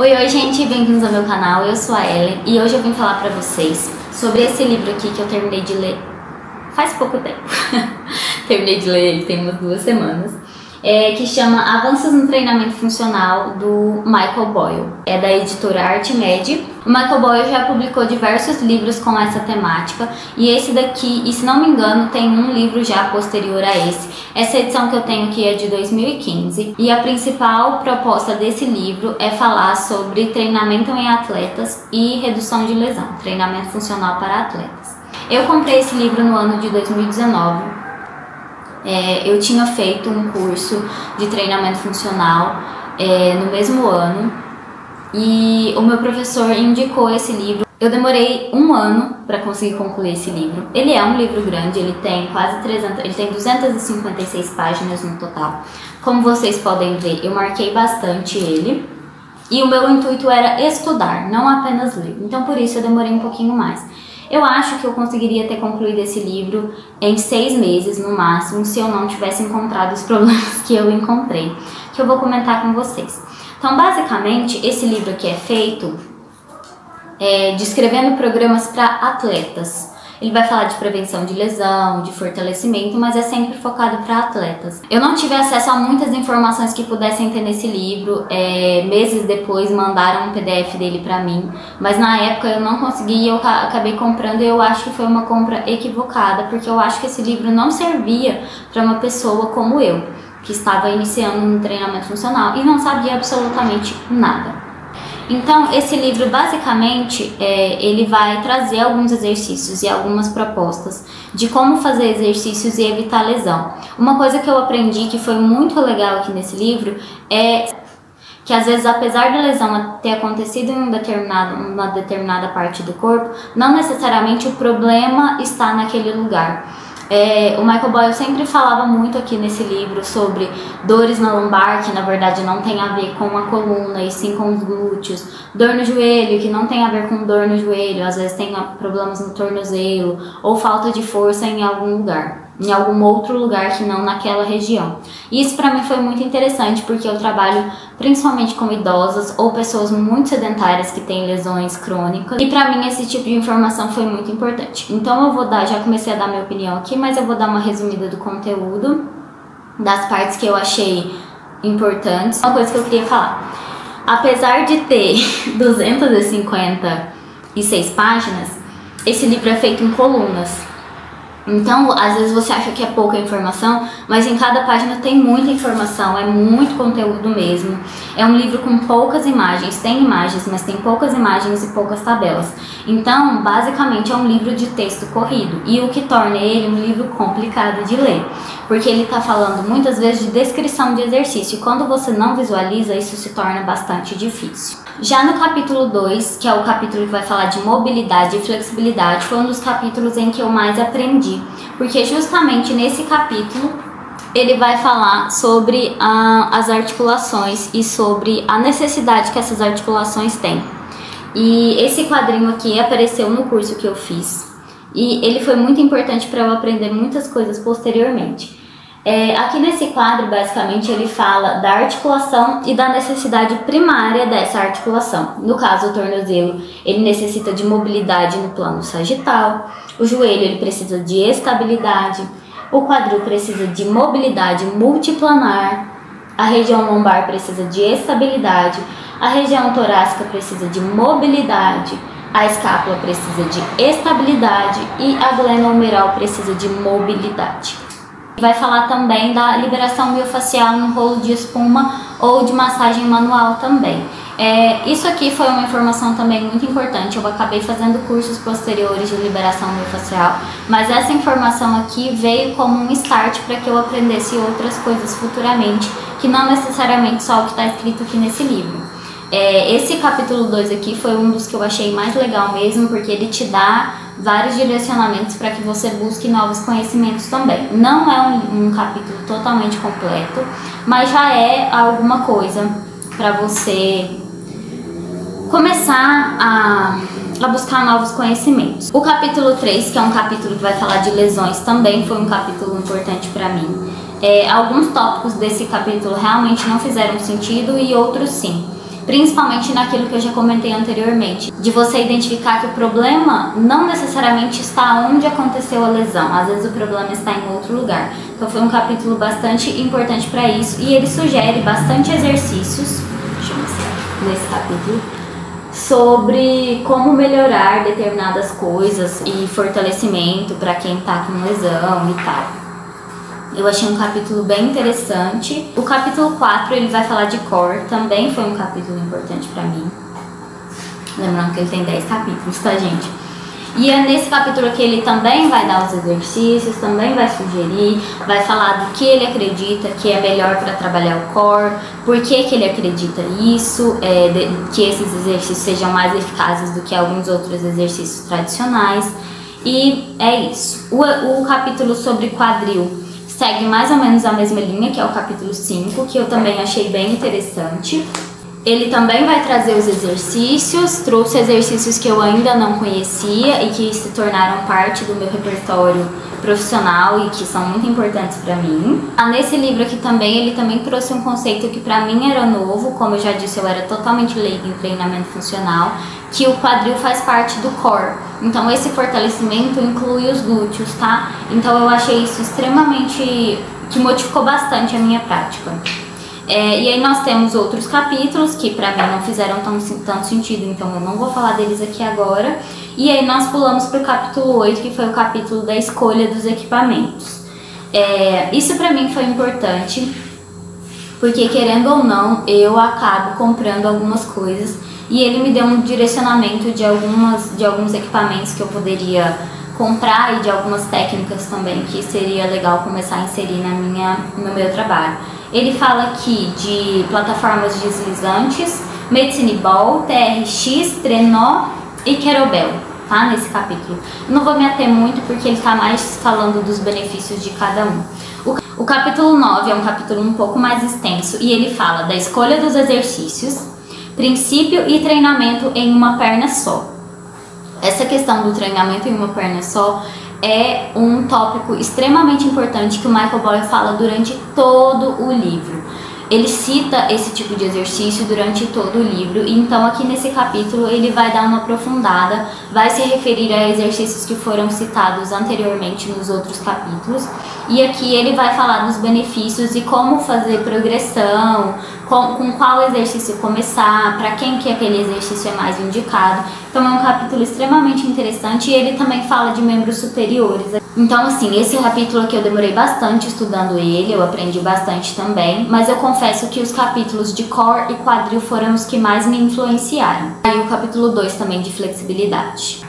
Oi, gente, bem-vindos ao meu canal, eu sou a Ellen e hoje eu vim falar pra vocês sobre esse livro aqui que eu terminei de ler faz pouco tempo. Terminei de ler ele tem umas 2 semanas, que chama Avanços no Treinamento Funcional, do Michael Boyle. É da editora Artmed. O Michael Boyle já publicou diversos livros com essa temática e esse daqui, e se não me engano, tem um livro já posterior a esse. Essa edição que eu tenho aqui é de 2015 e a principal proposta desse livro é falar sobre treinamento em atletas e redução de lesão, treinamento funcional para atletas. Eu comprei esse livro no ano de 2019. Eu tinha feito um curso de treinamento funcional no mesmo ano e o meu professor indicou esse livro. Eu demorei 1 ano para conseguir concluir esse livro. Ele é um livro grande, ele tem quase 256 páginas no total. Como vocês podem ver, eu marquei bastante ele e o meu intuito era estudar, não apenas ler. Então por isso eu demorei um pouquinho mais. Eu acho que eu conseguiria ter concluído esse livro em 6 meses no máximo, se eu não tivesse encontrado os problemas que eu encontrei, que eu vou comentar com vocês. Então, basicamente, esse livro aqui é feito descrevendo programas para atletas. Ele vai falar de prevenção de lesão, de fortalecimento, mas é sempre focado para atletas. Eu não tive acesso a muitas informações que pudessem ter nesse livro. Meses depois mandaram um PDF dele para mim, mas na época eu não consegui e eu acabei comprando e eu acho que foi uma compra equivocada, porque eu acho que esse livro não servia para uma pessoa como eu, que estava iniciando um treinamento funcional e não sabia absolutamente nada. Então, esse livro, basicamente, ele vai trazer alguns exercícios e algumas propostas de como fazer exercícios e evitar lesão. Uma coisa que eu aprendi que foi muito legal aqui nesse livro é que, às vezes, apesar da lesão ter acontecido em uma determinada parte do corpo, não necessariamente o problema está naquele lugar. O Michael Boyle sempre falava muito aqui nesse livro sobre dores na lombar, que na verdade não tem a ver com a coluna e sim com os glúteos, dor no joelho, que não tem a ver com dor no joelho, às vezes tem problemas no tornozelo, ou falta de força em algum lugar, em algum outro lugar que não naquela região. E isso para mim foi muito interessante, porque eu trabalho principalmente com idosas ou pessoas muito sedentárias que têm lesões crônicas, e para mim esse tipo de informação foi muito importante. Então eu vou já comecei a dar minha opinião aqui, mas eu vou dar uma resumida do conteúdo, das partes que eu achei importantes. Uma coisa que eu queria falar: apesar de ter 256 páginas, esse livro é feito em colunas. Então, às vezes você acha que é pouca informação, mas em cada página tem muita informação, é muito conteúdo mesmo. É um livro com poucas imagens, tem imagens, mas tem poucas imagens e poucas tabelas. Então, basicamente é um livro de texto corrido, e o que torna ele um livro complicado de ler, porque ele está falando muitas vezes de descrição de exercício, e quando você não visualiza, isso se torna bastante difícil. Já no capítulo 2, que é o capítulo que vai falar de mobilidade e flexibilidade, foi um dos capítulos em que eu mais aprendi, porque justamente nesse capítulo ele vai falar sobre as articulações e sobre a necessidade que essas articulações têm. E esse quadrinho aqui apareceu no curso que eu fiz e ele foi muito importante para eu aprender muitas coisas posteriormente. Aqui nesse quadro, basicamente, ele fala da articulação e da necessidade primária dessa articulação. No caso, o tornozelo, ele necessita de mobilidade no plano sagital, o joelho ele precisa de estabilidade, o quadril precisa de mobilidade multiplanar, a região lombar precisa de estabilidade, a região torácica precisa de mobilidade, a escápula precisa de estabilidade e a glenohumeral precisa de mobilidade. Vai falar também da liberação miofascial no rolo de espuma ou de massagem manual também. Isso aqui foi uma informação também muito importante. Eu acabei fazendo cursos posteriores de liberação miofascial, mas essa informação aqui veio como um start para que eu aprendesse outras coisas futuramente, que não necessariamente só o que está escrito aqui nesse livro. Esse capítulo 2 aqui foi um dos que eu achei mais legal mesmo, porque ele te dá vários direcionamentos para que você busque novos conhecimentos também. Não é um capítulo totalmente completo, mas já é alguma coisa para você começar a buscar novos conhecimentos. O capítulo 3, que é um capítulo que vai falar de lesões, também foi um capítulo importante para mim. Alguns tópicos desse capítulo realmente não fizeram sentido e outros sim. Principalmente naquilo que eu já comentei anteriormente, de você identificar que o problema não necessariamente está onde aconteceu a lesão, às vezes o problema está em outro lugar. Então foi um capítulo bastante importante para isso, e ele sugere bastante exercícios, deixa eu mostrar nesse capítulo, sobre como melhorar determinadas coisas e fortalecimento para quem está com lesão e tal. Eu achei um capítulo bem interessante. O capítulo 4 ele vai falar de core, também foi um capítulo importante pra mim. Lembrando que ele tem 10 capítulos, tá, gente? E é nesse capítulo aqui ele também vai dar os exercícios, também vai sugerir, vai falar do que ele acredita que é melhor para trabalhar o core, por que ele acredita isso, que esses exercícios sejam mais eficazes do que alguns outros exercícios tradicionais. E é isso. O capítulo sobre quadril segue mais ou menos a mesma linha, que é o capítulo 5, que eu também achei bem interessante. Ele também vai trazer os exercícios, trouxe exercícios que eu ainda não conhecia e que se tornaram parte do meu repertório profissional e que são muito importantes para mim. Nesse livro aqui também, ele também trouxe um conceito que para mim era novo, como eu já disse, eu era totalmente leiga em treinamento funcional, que o quadril faz parte do core. Então esse fortalecimento inclui os glúteos, tá? Então eu achei isso extremamente, que modificou bastante a minha prática. E aí nós temos outros capítulos que pra mim não fizeram tanto sentido, então eu não vou falar deles aqui agora. E aí nós pulamos pro capítulo 8, que foi o capítulo da escolha dos equipamentos. Isso pra mim foi importante, porque querendo ou não, eu acabo comprando algumas coisas e ele me deu um direcionamento de alguns equipamentos que eu poderia comprar e de algumas técnicas também que seria legal começar a inserir no meu trabalho. Ele fala aqui de plataformas deslizantes, Medicine Ball, TRX, Trenó e Kettlebell, tá? Nesse capítulo. Eu não vou me ater muito porque ele está mais falando dos benefícios de cada um. O capítulo 9 é um capítulo um pouco mais extenso e ele fala da escolha dos exercícios, princípio e treinamento em uma perna só. Essa questão do treinamento em uma perna só é um tópico extremamente importante que o Michael Boyle fala durante todo o livro. Ele cita esse tipo de exercício durante todo o livro, então aqui nesse capítulo ele vai dar uma aprofundada, vai se referir a exercícios que foram citados anteriormente nos outros capítulos, e aqui ele vai falar dos benefícios e como fazer progressão, com qual exercício começar, para quem que aquele exercício é mais indicado. Então é um capítulo extremamente interessante e ele também fala de membros superiores. Então assim, esse capítulo aqui eu demorei bastante estudando ele, eu aprendi bastante também, mas eu confesso que os capítulos de core e quadril foram os que mais me influenciaram. E o capítulo 2 também de flexibilidade.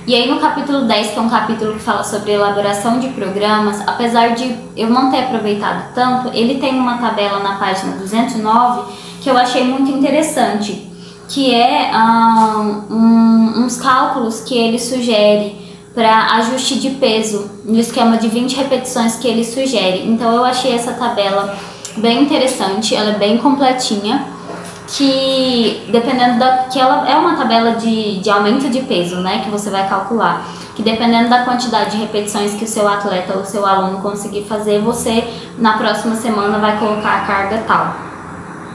E aí no capítulo 10, que é um capítulo que fala sobre elaboração de programas, apesar de eu não ter aproveitado tanto, ele tem uma tabela na página 209 que eu achei muito interessante, que é uns cálculos que ele sugere para ajuste de peso, no esquema de 20 repetições que ele sugere. Então eu achei essa tabela bem interessante, ela é bem completinha, que dependendo que ela é uma tabela de aumento de peso, né, que você vai calcular, que dependendo da quantidade de repetições que o seu atleta ou o seu aluno conseguir fazer, você na próxima semana vai colocar a carga tal.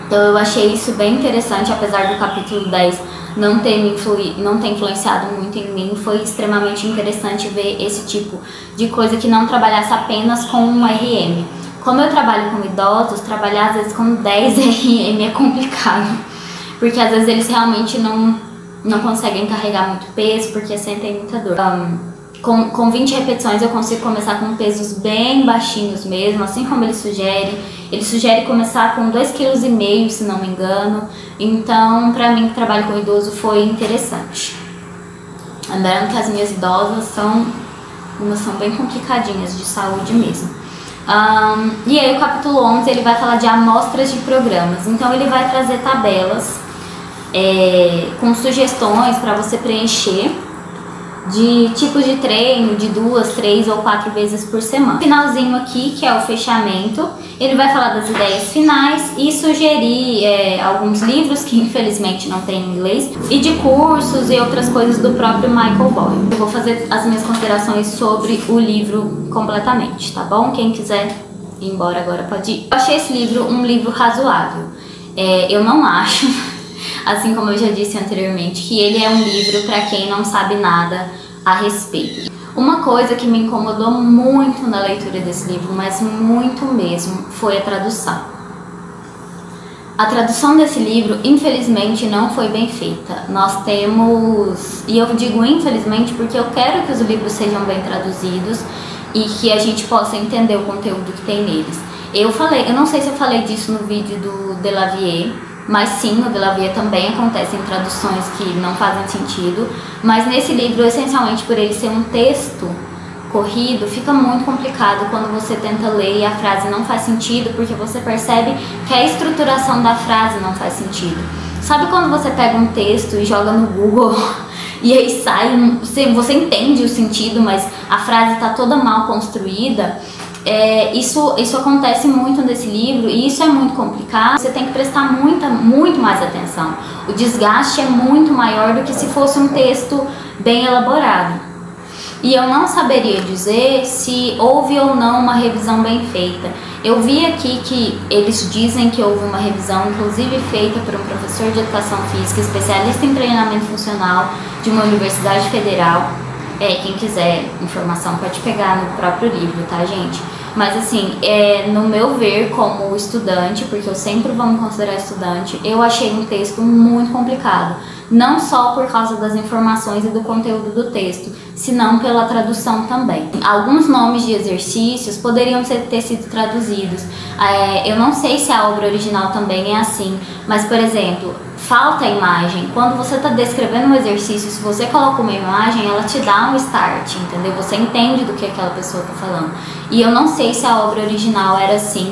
Então eu achei isso bem interessante, apesar do capítulo 10 não ter influenciado muito em mim, foi extremamente interessante ver esse tipo de coisa que não trabalhasse apenas com um RM. Como eu trabalho com idosos, trabalhar às vezes com 10 RM é complicado, porque às vezes eles realmente não conseguem carregar muito peso porque sentem muita dor. Com 20 repetições eu consigo começar com pesos bem baixinhos mesmo, assim como ele sugere. Ele sugere começar com 2,5 kg, se não me engano. Então, pra mim que trabalho com idoso, foi interessante. Lembrando que as minhas idosas são bem complicadinhas de saúde mesmo. E aí o capítulo 11 ele vai falar de amostras de programas. Então ele vai trazer tabelas com sugestões para você preencher de tipos de treino, de 2, 3 ou 4 vezes por semana. No finalzinho aqui, que é o fechamento, ele vai falar das ideias finais e sugerir alguns livros que infelizmente não tem em inglês, e de cursos e outras coisas do próprio Michael Boyle. Eu vou fazer as minhas considerações sobre o livro completamente, tá bom? Quem quiser ir embora agora pode ir. Eu achei esse livro um livro razoável. Eu não acho assim como eu já disse anteriormente, que ele é um livro para quem não sabe nada a respeito. Uma coisa que me incomodou muito na leitura desse livro, mas muito mesmo, foi a tradução. A tradução desse livro, infelizmente, não foi bem feita. Nós temos, e eu digo infelizmente porque eu quero que os livros sejam bem traduzidos e que a gente possa entender o conteúdo que tem neles. Eu não sei se eu falei disso no vídeo do Delavier, mas sim, no Delavier também acontecem traduções que não fazem sentido, mas nesse livro, essencialmente por ele ser um texto corrido, fica muito complicado quando você tenta ler e a frase não faz sentido, porque você percebe que a estruturação da frase não faz sentido. Sabe quando você pega um texto e joga no Google e aí sai, você entende o sentido, mas a frase está toda mal construída? Isso acontece muito nesse livro e isso é muito complicado. Você tem que prestar muito mais atenção. O desgaste é muito maior do que se fosse um texto bem elaborado. E eu não saberia dizer se houve ou não uma revisão bem feita. Eu vi aqui que eles dizem que houve uma revisão, inclusive feita por um professor de educação física, especialista em treinamento funcional de uma universidade federal. Quem quiser informação pode pegar no próprio livro, tá, gente? Mas assim, no meu ver como estudante, porque eu sempre vou me considerar estudante, eu achei um texto muito complicado. Não só por causa das informações e do conteúdo do texto, senão pela tradução também. Alguns nomes de exercícios poderiam ter sido traduzidos. Eu não sei se a obra original também é assim, mas, por exemplo, falta a imagem. Quando você está descrevendo um exercício, se você coloca uma imagem, ela te dá um start, entendeu? Você entende do que aquela pessoa está falando. E eu não sei se a obra original era assim,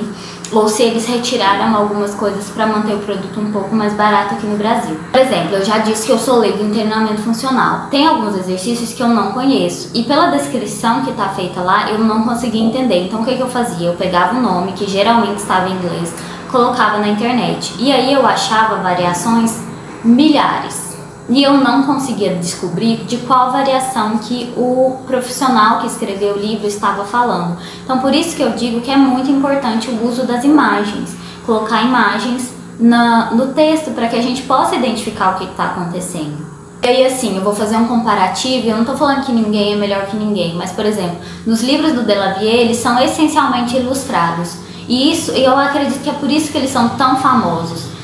ou se eles retiraram algumas coisas para manter o produto um pouco mais barato aqui no Brasil. Por exemplo, eu já disse que eu sou leiga em treinamento funcional. Tem alguns exercícios que eu não conheço e pela descrição que está feita lá, eu não consegui entender. Então o que eu fazia? Eu pegava o nome, que geralmente estava em inglês, colocava na internet e aí eu achava variações milhares. E eu não conseguia descobrir de qual variação que o profissional que escreveu o livro estava falando. Então, por isso que eu digo que é muito importante o uso das imagens. Colocar imagens no texto para que a gente possa identificar o que está acontecendo. E aí, assim, eu vou fazer um comparativo e eu não estou falando que ninguém é melhor que ninguém, mas, por exemplo, nos livros do Delavier, eles são essencialmente ilustrados. E eu acredito que é por isso que eles são tão famosos.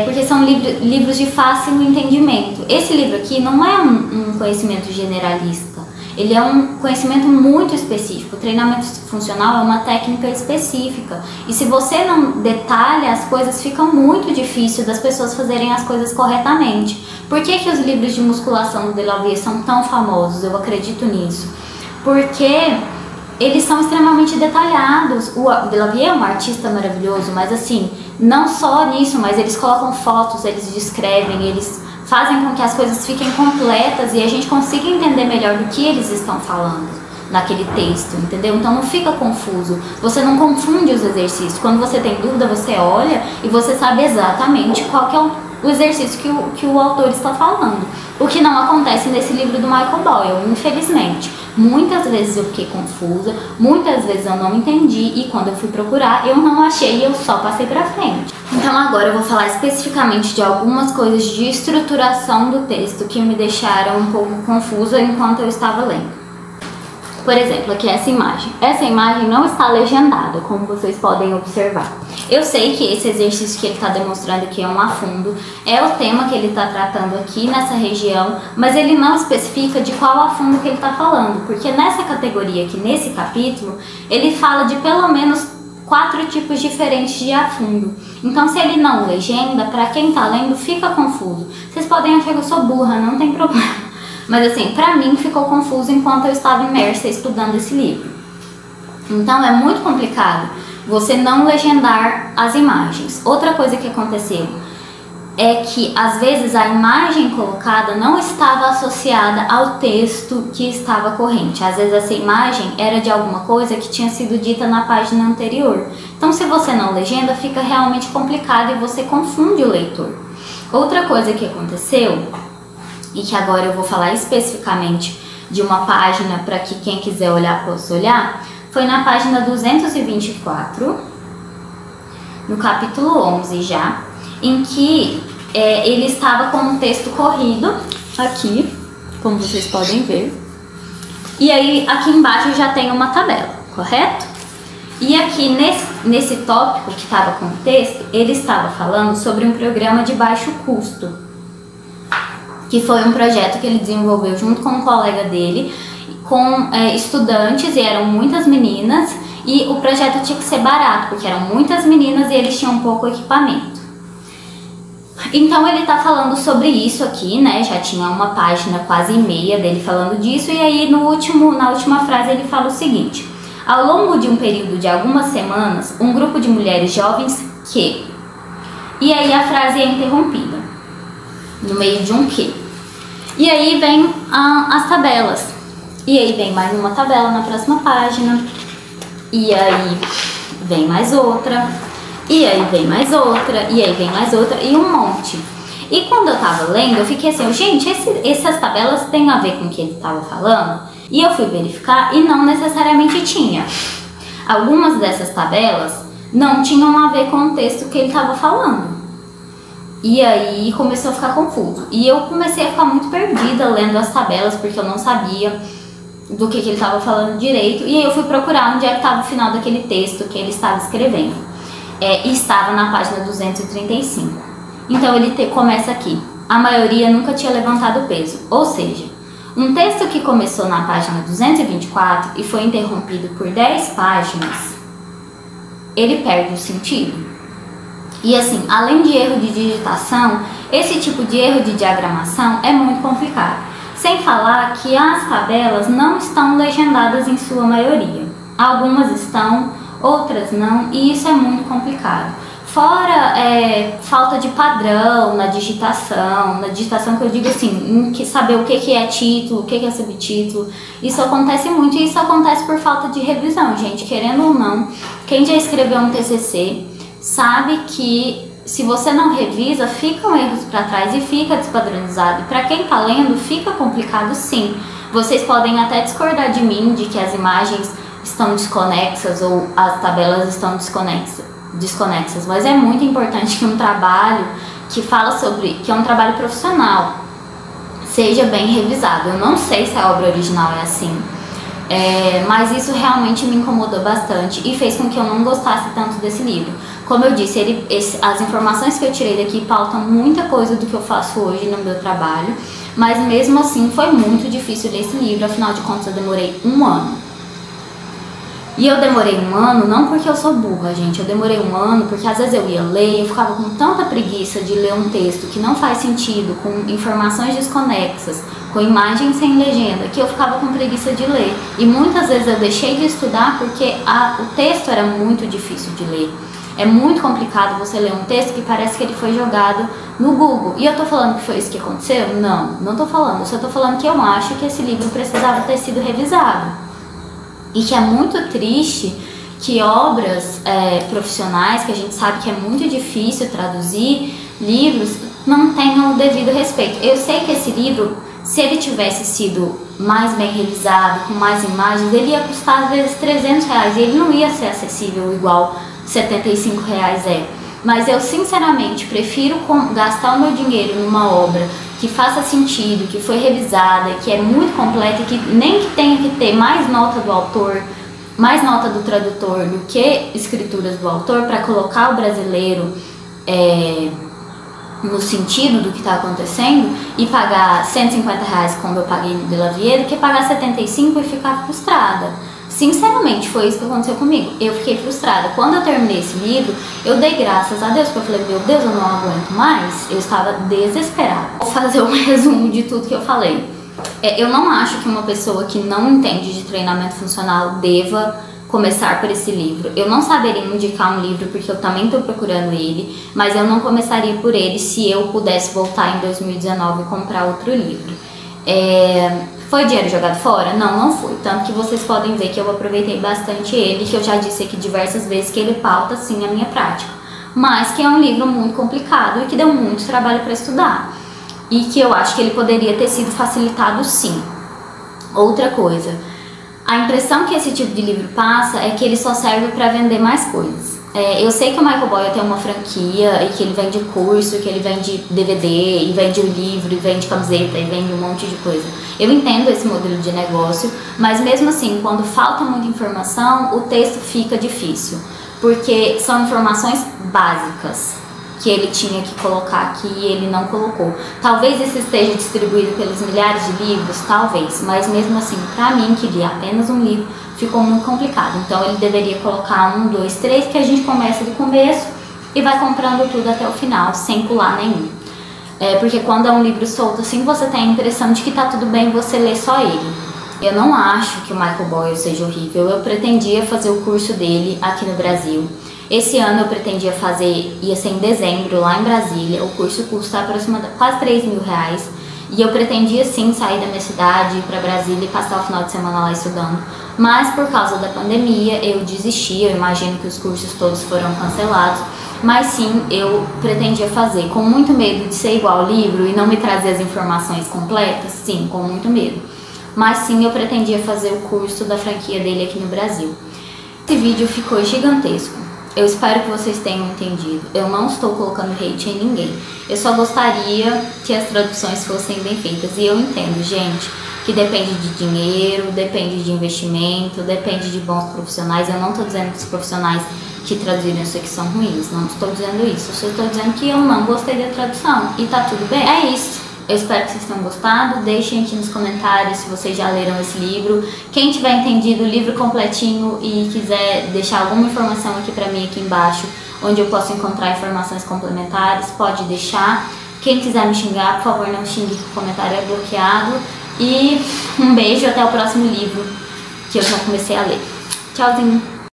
Porque são livros de fácil entendimento. Esse livro aqui não é um conhecimento generalista, ele é um conhecimento muito específico. O treinamento funcional é uma técnica específica. E se você não detalha as coisas, fica muito difícil das pessoas fazerem as coisas corretamente. Por que os livros de musculação do Delavier são tão famosos? Eu acredito nisso. Porque eles são extremamente detalhados. O Delavier é um artista maravilhoso, mas assim, não só nisso, mas eles colocam fotos, eles descrevem, eles fazem com que as coisas fiquem completas e a gente consiga entender melhor do que eles estão falando naquele texto, entendeu? Então não fica confuso, você não confunde os exercícios. Quando você tem dúvida, você olha e você sabe exatamente qual que é o exercício que o autor está falando. O que não acontece nesse livro do Michael Boyle, infelizmente. Muitas vezes eu fiquei confusa, muitas vezes eu não entendi e quando eu fui procurar eu não achei e eu só passei pra frente. Então agora eu vou falar especificamente de algumas coisas de estruturação do texto que me deixaram um pouco confusa enquanto eu estava lendo. Por exemplo, aqui essa imagem. Essa imagem não está legendada, como vocês podem observar. Eu sei que esse exercício que ele está demonstrando aqui é um afundo, é o tema que ele está tratando aqui nessa região, mas ele não especifica de qual afundo que ele está falando, porque nessa categoria aqui, nesse capítulo, ele fala de pelo menos 4 tipos diferentes de afundo. Então, se ele não legenda, para quem está lendo, fica confuso. Vocês podem achar que eu sou burra, não tem problema. Mas assim, pra mim ficou confuso enquanto eu estava imersa estudando esse livro. Então é muito complicado você não legendar as imagens. Outra coisa que aconteceu é que às vezes a imagem colocada não estava associada ao texto que estava corrente. Às vezes essa imagem era de alguma coisa que tinha sido dita na página anterior. Então se você não legenda, fica realmente complicado e você confunde o leitor. Outra coisa que aconteceu, e que agora eu vou falar especificamente de uma página para que quem quiser olhar possa olhar, foi na página 224, no capítulo 11 já, em que ele estava com um texto corrido aqui, como vocês podem ver. E aí aqui embaixo já tem uma tabela, correto? E aqui nesse tópico que estava com o texto, ele estava falando sobre um programa de baixo custo, que foi um projeto que ele desenvolveu junto com um colega dele, com estudantes, e eram muitas meninas, e o projeto tinha que ser barato, porque eram muitas meninas e eles tinham pouco equipamento. Então ele tá falando sobre isso aqui, né? Já tinha uma página quase e meia dele falando disso, e aí na última frase ele fala o seguinte: ao longo de um período de algumas semanas, um grupo de mulheres jovens que... E aí a frase é interrompida, no meio de um que. E aí vem as tabelas. E aí vem mais uma tabela na próxima página. E aí vem mais outra. E aí vem mais outra. E aí vem mais outra. E um monte. E quando eu tava lendo, eu fiquei assim, gente, essas tabelas têm a ver com o que ele tava falando? E eu fui verificar e não necessariamente tinha. Algumas dessas tabelas não tinham a ver com o texto que ele tava falando. E aí começou a ficar confuso. E eu comecei a ficar muito perdida lendo as tabelas, porque eu não sabia do que ele estava falando direito. E aí eu fui procurar onde é que estava o final daquele texto que ele estava escrevendo. E estava na página 235. Então ele começa aqui: a maioria nunca tinha levantado peso. Ou seja, um texto que começou na página 224 e foi interrompido por 10 páginas, ele perde o sentido. E assim, além de erro de digitação, esse tipo de erro de diagramação é muito complicado. Sem falar que as tabelas não estão legendadas em sua maioria. Algumas estão, outras não, e isso é muito complicado. Fora falta de padrão na digitação que eu digo assim, saber o que é título, o que é subtítulo. Isso acontece muito, e isso acontece por falta de revisão, gente. Querendo ou não, quem já escreveu um TCC sabe que se você não revisa, ficam erros para trás e fica despadronizado. E para quem tá lendo, fica complicado sim. Vocês podem até discordar de mim, de que as imagens estão desconexas ou as tabelas estão desconexas, mas é muito importante que um trabalho que é um trabalho profissional, seja bem revisado. Eu não sei se a obra original é assim, mas isso realmente me incomodou bastante e fez com que eu não gostasse tanto desse livro. Como eu disse, as informações que eu tirei daqui pautam muita coisa do que eu faço hoje no meu trabalho, mas mesmo assim foi muito difícil ler esse livro. Afinal de contas, eu demorei 1 ano. E eu demorei 1 ano não porque eu sou burra, gente. Eu demorei 1 ano porque às vezes eu ia ler e eu ficava com tanta preguiça de ler um texto que não faz sentido, com informações desconexas, com imagens sem legenda, que eu ficava com preguiça de ler. E muitas vezes eu deixei de estudar porque o texto era muito difícil de ler. É muito complicado você ler um texto que parece que ele foi jogado no Google. E eu tô falando que foi isso que aconteceu? Não tô falando. Eu só tô falando que eu acho que esse livro precisava ter sido revisado. E que é muito triste que obras profissionais, que a gente sabe que é muito difícil traduzir, livros, não tenham o devido respeito. Eu sei que esse livro, se ele tivesse sido mais bem revisado, com mais imagens, ele ia custar às vezes R$300 e ele não ia ser acessível igual R$75 é. Mas eu sinceramente prefiro gastar o meu dinheiro numa obra que faça sentido, que foi revisada, que é muito completa e que nem que tenha que ter mais nota do autor, mais nota do tradutor do que escrituras do autor, para colocar o brasileiro no sentido do que está acontecendo, e pagar R$150 como eu paguei no De La Vie, do que pagar 75 e ficar frustrada. Sinceramente, foi isso que aconteceu comigo. Eu fiquei frustrada. Quando eu terminei esse livro, eu dei graças a Deus, porque eu falei, meu Deus, eu não aguento mais. Eu estava desesperada. Vou fazer um resumo de tudo que eu falei. Eu não acho que uma pessoa que não entende de treinamento funcional deva começar por esse livro. Eu não saberia indicar um livro, porque eu também estou procurando ele, mas eu não começaria por ele se eu pudesse voltar em 2019 e comprar outro livro. Foi dinheiro jogado fora? Não foi. Tanto que vocês podem ver que eu aproveitei bastante ele, que eu já disse aqui diversas vezes que ele pauta sim a minha prática. Mas que é um livro muito complicado e que deu muito trabalho para estudar. E que eu acho que ele poderia ter sido facilitado sim. Outra coisa, a impressão que esse tipo de livro passa é que ele só serve para vender mais coisas. Eu sei que o Michael Boyle tem uma franquia e que ele vende curso, que ele vende DVD, e vende o livro, e vende camiseta, e vende um monte de coisa. Eu entendo esse modelo de negócio, mas mesmo assim, quando falta muita informação, o texto fica difícil, porque são informações básicas que ele tinha que colocar aqui e ele não colocou. Talvez isso esteja distribuído pelos milhares de livros, talvez, mas mesmo assim, pra mim, que li apenas um livro, ficou muito complicado. Então ele deveria colocar 1, 2, 3, que a gente começa do começo e vai comprando tudo até o final, sem pular nenhum. Porque quando é um livro solto assim, você tem a impressão de que tá tudo bem você ler só ele. Eu não acho que o Michael Boyle seja horrível. Eu pretendia fazer o curso dele aqui no Brasil. Esse ano eu pretendia fazer, ia ser em dezembro, lá em Brasília. O curso custa aproximadamente quase 3 mil reais. E eu pretendia sim sair da minha cidade, ir para Brasília e passar o final de semana lá estudando. Mas por causa da pandemia eu desisti, eu imagino que os cursos todos foram cancelados. Mas sim, eu pretendia fazer, com muito medo de ser igual ao livro e não me trazer as informações completas, sim, com muito medo. Mas sim, eu pretendia fazer o curso da franquia dele aqui no Brasil. Esse vídeo ficou gigantesco. Eu espero que vocês tenham entendido. Eu não estou colocando hate em ninguém. Eu só gostaria que as traduções fossem bem feitas. E eu entendo, gente, que depende de dinheiro, depende de investimento, depende de bons profissionais. Eu não estou dizendo que os profissionais que traduziram isso aqui são ruins. Não estou dizendo isso. Eu só estou dizendo que eu não gostei da tradução. E tá tudo bem. É isso. Eu espero que vocês tenham gostado. Deixem aqui nos comentários se vocês já leram esse livro. Quem tiver entendido o livro completinho e quiser deixar alguma informação aqui pra mim aqui embaixo, onde eu posso encontrar informações complementares, pode deixar. Quem quiser me xingar, por favor, não xingue, que o comentário é bloqueado. E um beijo, até o próximo livro que eu já comecei a ler. Tchauzinho!